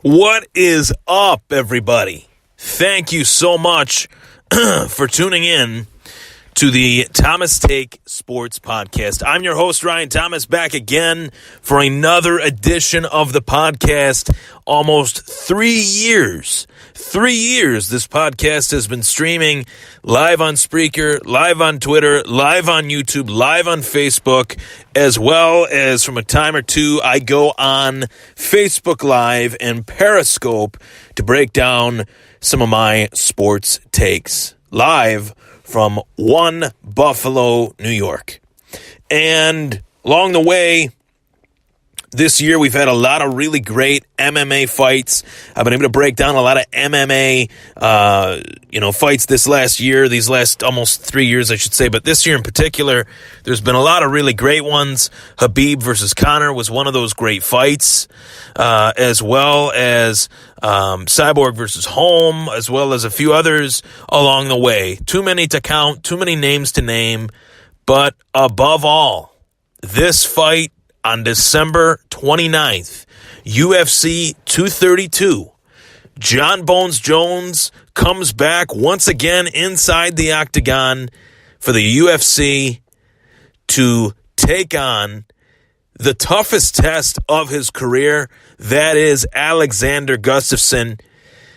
What is up, everybody? Thank you so much for tuning in to the Thomas Take Sports Podcast. I'm your host, Ryan Thomas, back again for another edition of the podcast. Almost 3 years. 3 years this podcast has been streaming live on Spreaker, live on Twitter, live on YouTube, live on Facebook, as well as from a time or two I go on Facebook Live and Periscope to break down some of my sports takes live from One Buffalo, New York. And along the way, this year, we've had a lot of really great MMA fights. I've been able to break down a lot of MMA, fights these last almost 3 years, I should say. But this year in particular, there's been a lot of really great ones. Habib versus Conor was one of those great fights, as well as Cyborg versus Holm, as well as a few others along the way. Too many to count, too many names to name. But above all, this fight on December 29th, UFC 232, Jon Jones comes back once again inside the octagon for the UFC to take on the toughest test of his career. That is Alexander Gustaffson.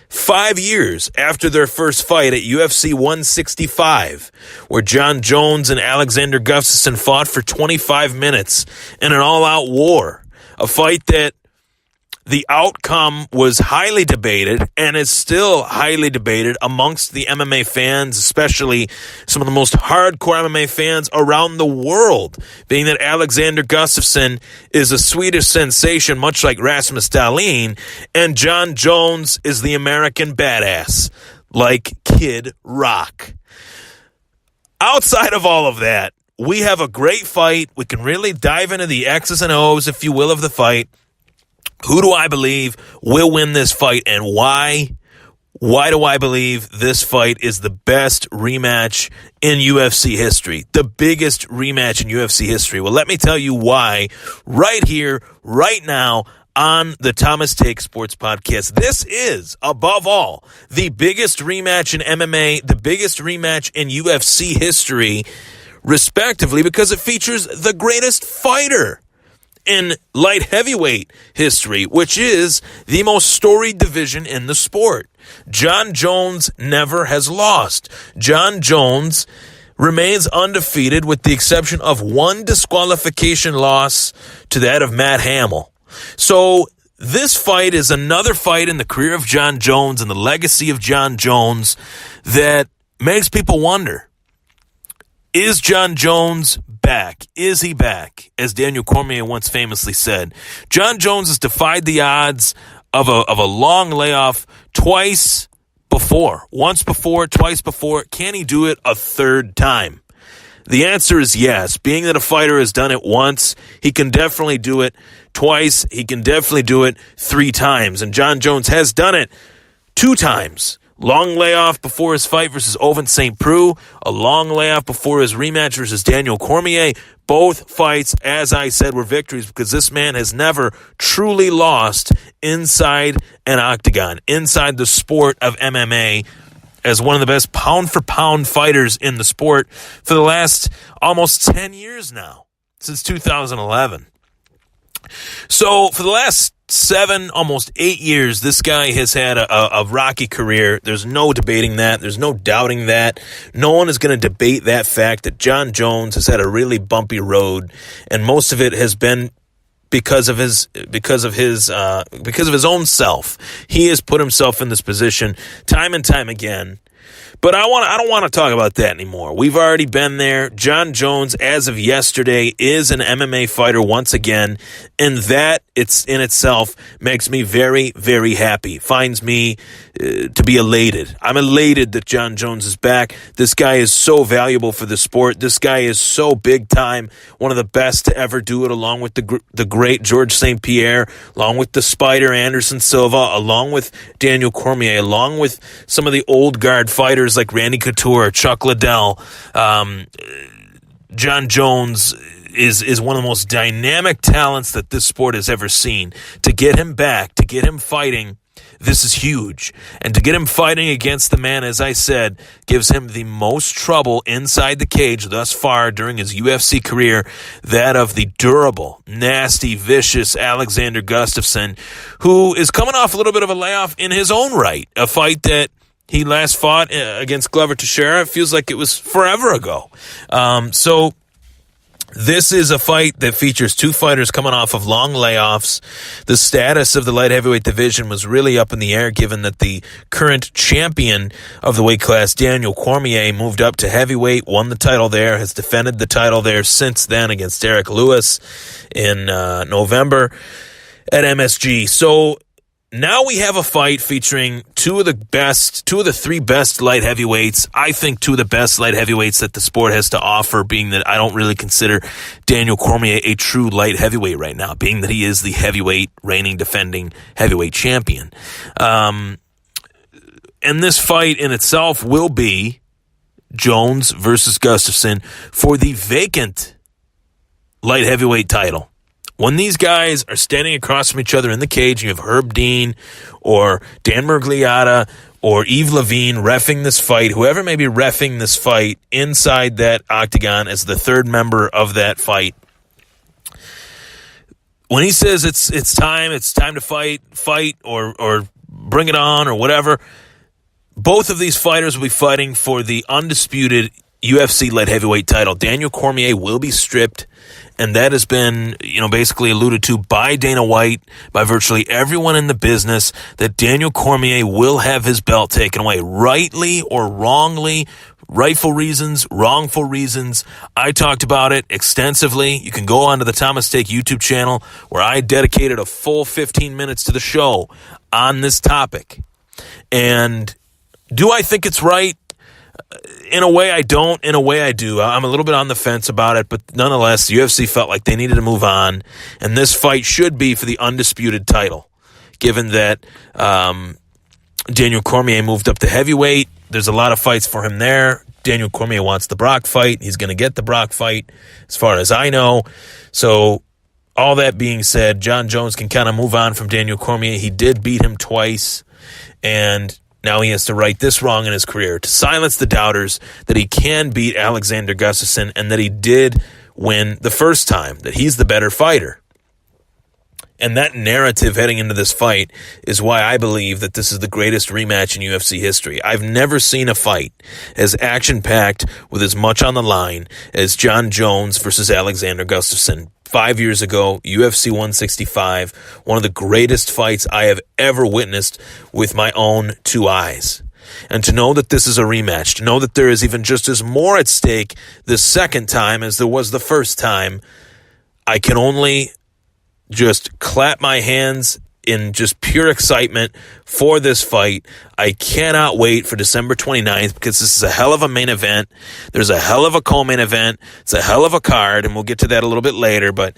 5 years after their first fight at UFC 165, where Jon Jones and Alexander Gustaffson fought for 25 minutes in an all-out war. A fight that the outcome was highly debated and is still highly debated amongst the MMA fans, especially some of the most hardcore MMA fans around the world, being that Alexander Gustaffson is a Swedish sensation, much like Rasmus Dahlin, and Jon Jones is the American badass, like Kid Rock. Outside of all of that, we have a great fight. We can really dive into the X's and O's, if you will, of the fight. Who do I believe will win this fight, and why? Why do I believe this fight is the best rematch in UFC history? The biggest rematch in UFC history. Well, let me tell you why right here, right now, on the Thomas Take Sports Podcast. This is, above all, the biggest rematch in MMA, the biggest rematch in UFC history, respectively, because it features the greatest fighter in light heavyweight history, which is the most storied division in the sport. Jon Jones never has lost. Jon Jones remains undefeated with the exception of one disqualification loss to that of Matt Hamill. So this fight is another fight in the career of Jon Jones and the legacy of Jon Jones that makes people wonder, is Jon Jones back? Is he back? As Daniel Cormier once famously said, Jon Jones has defied the odds of a long layoff twice before. Once before, twice before. Can he do it a third time? The answer is yes. Being that a fighter has done it once, he can definitely do it twice. He can definitely do it 3 times. And Jon Jones has done it 2 times. Long layoff before his fight versus Ovince St. Preux. A long layoff before his rematch versus Daniel Cormier. Both fights, as I said, were victories because this man has never truly lost inside an octagon, inside the sport of MMA, as one of the best pound-for-pound fighters in the sport for the last almost 10 years now, since 2011. So for the last 7, almost 8 years, this guy has had a rocky career. There's no debating that. There's no doubting that. No one is going to debate that fact that Jon Jones has had a really bumpy road, and most of it has been because of his own self. He has put himself in this position time and time again. But I don't want to talk about that anymore. We've already been there. Jon Jones, as of yesterday, is an MMA fighter once again, and that it's in itself makes me very, very happy. Finds me to be elated. I'm elated that Jon Jones is back. This guy is so valuable for the sport. This guy is so big time. One of the best to ever do it, along with the great George St. Pierre, along with the Spider Anderson Silva, along with Daniel Cormier, along with some of the old guard fighters like Randy Couture, Chuck Liddell. Jon Jones is one of the most dynamic talents that this sport has ever seen. To get him back, to get him fighting, this is huge. And to get him fighting against the man, as I said, gives him the most trouble inside the cage thus far during his UFC career, that of the durable, nasty, vicious Alexander Gustaffson, who is coming off a little bit of a layoff in his own right, a fight that he last fought against Glover Teixeira. It feels like it was forever ago. So this is a fight that features two fighters coming off of long layoffs. The status of the light heavyweight division was really up in the air, given that the current champion of the weight class, Daniel Cormier, moved up to heavyweight, won the title there, has defended the title there since then against Derek Lewis in November at MSG. So now we have a fight featuring two of the three best light heavyweights. I think two of the best light heavyweights that the sport has to offer, being that I don't really consider Daniel Cormier a true light heavyweight right now, being that he is the heavyweight, reigning, defending heavyweight champion. And this fight in itself will be Jones versus Gustafson for the vacant light heavyweight title. When these guys are standing across from each other in the cage, you have Herb Dean or Dan Miragliotta or Yves Levine reffing this fight, whoever may be reffing this fight inside that octagon as the third member of that fight. When he says it's time to fight or bring it on or whatever, both of these fighters will be fighting for the undisputed UFC light heavyweight title. Daniel Cormier will be stripped, and that has been, basically alluded to by Dana White, by virtually everyone in the business, that Daniel Cormier will have his belt taken away, rightly or wrongly, rightful reasons, wrongful reasons. I talked about it extensively. You can go onto the Thomas Take YouTube channel, where I dedicated a full 15 minutes to the show on this topic. And do I think it's right? In a way I don't, in a way I do. I'm a little bit on the fence about it, but nonetheless, the UFC felt like they needed to move on, and this fight should be for the undisputed title, given that Daniel Cormier moved up to heavyweight. There's a lot of fights for him there. Daniel Cormier wants the Brock fight. He's going to get the Brock fight, as far as I know. So all that being said, Jon Jones can kind of move on from Daniel Cormier. He did beat him twice, and now he has to right this wrong in his career, to silence the doubters that he can beat Alexander Gustaffson and that he did win the first time, that he's the better fighter. And that narrative heading into this fight is why I believe that this is the greatest rematch in UFC history. I've never seen a fight as action-packed with as much on the line as Jon Jones versus Alexander Gustaffson. 5 years ago, UFC 165, one of the greatest fights I have ever witnessed with my own two eyes. And to know that this is a rematch, to know that there is even just as more at stake the second time as there was the first time, I can only just clap my hands in just pure excitement for this fight. I cannot wait for December 29th, because this is a hell of a main event. There's a hell of a co-main event. It's a hell of a card, and we'll get to that a little bit later. But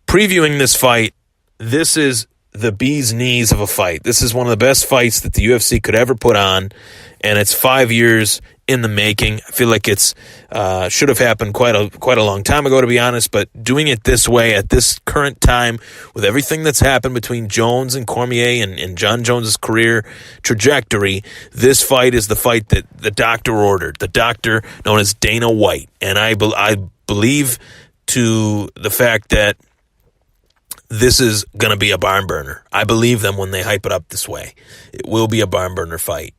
previewing this fight, this is the bee's knees of a fight. This is one of the best fights that the UFC could ever put on, and it's 5 years in the making. I feel like it's should have happened quite a long time ago, to be honest, but doing it this way at this current time, with everything that's happened between Jones and Cormier and Jon Jones' career trajectory, this fight is the fight that the doctor ordered, the doctor known as Dana White. And I believe to the fact that this is going to be a barn burner. I believe them when they hype it up this way. It will be a barn burner fight.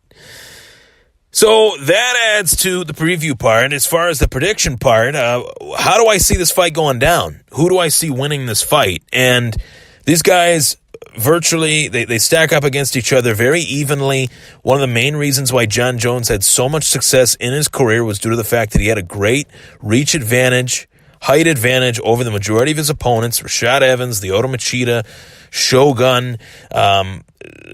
So that adds to the preview part. As far as the prediction part, how do I see this fight going down? Who do I see winning this fight? And these guys virtually, they stack up against each other very evenly. One of the main reasons why Jon Jones had so much success in his career was due to the fact that he had a great reach advantage, height advantage over the majority of his opponents. Rashad Evans, Lyoto Machida, Shogun,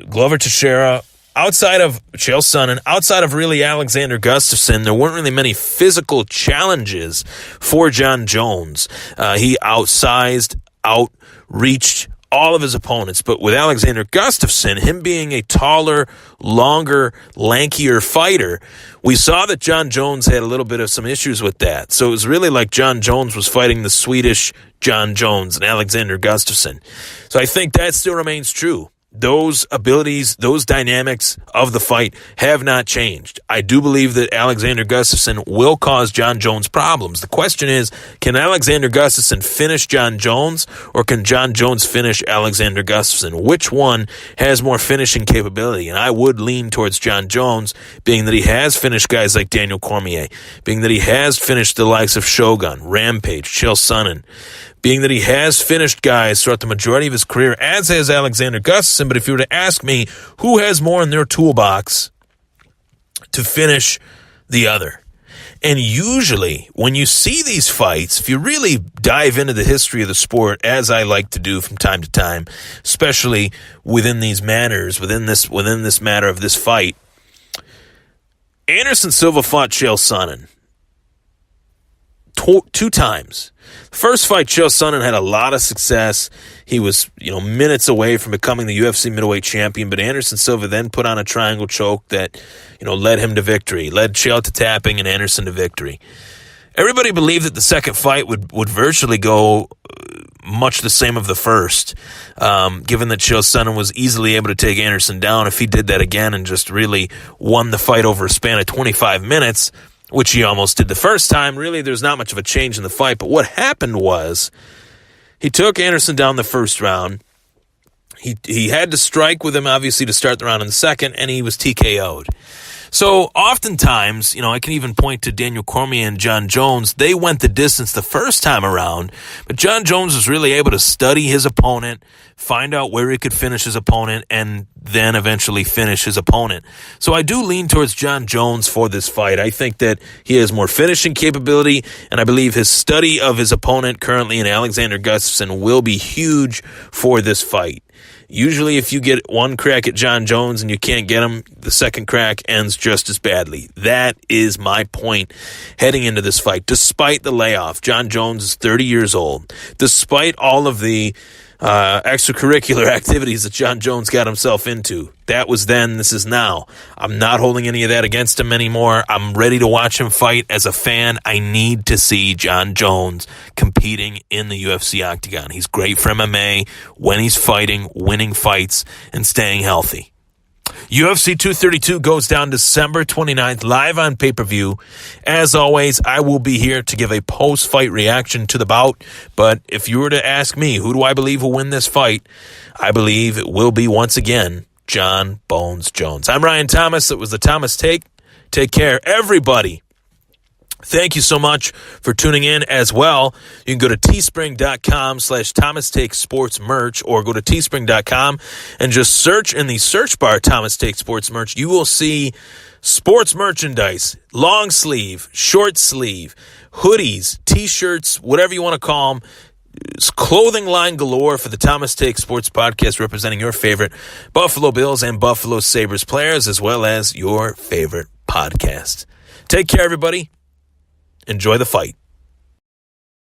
Glover Teixeira. Outside of Chael Sonnen, outside of really Alexander Gustafson, there weren't really many physical challenges for Jon Jones. He outsized, outreached all of his opponents. But with Alexander Gustaffson, him being a taller, longer, lankier fighter, we saw that Jon Jones had a little bit of some issues with that. So it was really like Jon Jones was fighting the Swedish Jon Jones and Alexander Gustaffson. So I think that still remains true. Those abilities, those dynamics of the fight have not changed. I do believe that Alexander Gustaffson will cause Jon Jones problems. The question is, can Alexander Gustaffson finish Jon Jones, or can Jon Jones finish Alexander Gustaffson? Which one has more finishing capability? And I would lean towards Jon Jones, being that he has finished guys like Daniel Cormier, being that he has finished the likes of Shogun, Rampage, Chael Sonnen, being that he has finished guys throughout the majority of his career, as has Alexander Gustaffson. But if you were to ask me who has more in their toolbox to finish the other, and usually when you see these fights, if you really dive into the history of the sport, as I like to do from time to time, especially within these matters, within this matter of this fight, Anderson Silva fought Chael Sonnen two times. First fight, Chael Sonnen had a lot of success. He was, minutes away from becoming the UFC middleweight champion, but Anderson Silva then put on a triangle choke that, led him to victory, led Chael to tapping and Anderson to victory. Everybody believed that the second fight would virtually go much the same of the first, given that Chael Sonnen was easily able to take Anderson down. If he did that again and just really won the fight over a span of 25 minutes, which he almost did the first time, really there's not much of a change in the fight. But what happened was he took Anderson down the first round. He had to strike with him, obviously, to start the round in the second, and he was TKO'd. So oftentimes, I can even point to Daniel Cormier and Jon Jones. They went the distance the first time around, but Jon Jones was really able to study his opponent, find out where he could finish his opponent, and then eventually finish his opponent. So I do lean towards Jon Jones for this fight. I think that he has more finishing capability, and I believe his study of his opponent currently in Alexander Gustafsson will be huge for this fight. Usually if you get one crack at Jon Jones and you can't get him, the second crack ends just as badly. That is my point heading into this fight. Despite the layoff, Jon Jones is 30 years old. Despite all of the extracurricular activities that Jon Jones got himself into. That was then, this is now. I'm not holding any of that against him anymore. I'm ready to watch him fight. As a fan, I need to see Jon Jones competing in the UFC octagon. He's great for MMA when he's fighting, winning fights, and staying healthy. UFC 232 goes down December 29th, live on pay-per-view. As always, I will be here to give a post-fight reaction to the bout. But if you were to ask me, who do I believe will win this fight? I believe it will be, once again, Jon Bones Jones. I'm Ryan Thomas. It was the Thomas Take. Take care, everybody. Thank you so much for tuning in as well. You can go to teespring.com/Thomas Take Sports Merch, or go to teespring.com and just search in the search bar Thomas Take Sports Merch. You will see sports merchandise, long sleeve, short sleeve, hoodies, t-shirts, whatever you want to call them. It's clothing line galore for the Thomas Take Sports Podcast, representing your favorite Buffalo Bills and Buffalo Sabres players, as well as your favorite podcast. Take care, everybody. Enjoy the fight.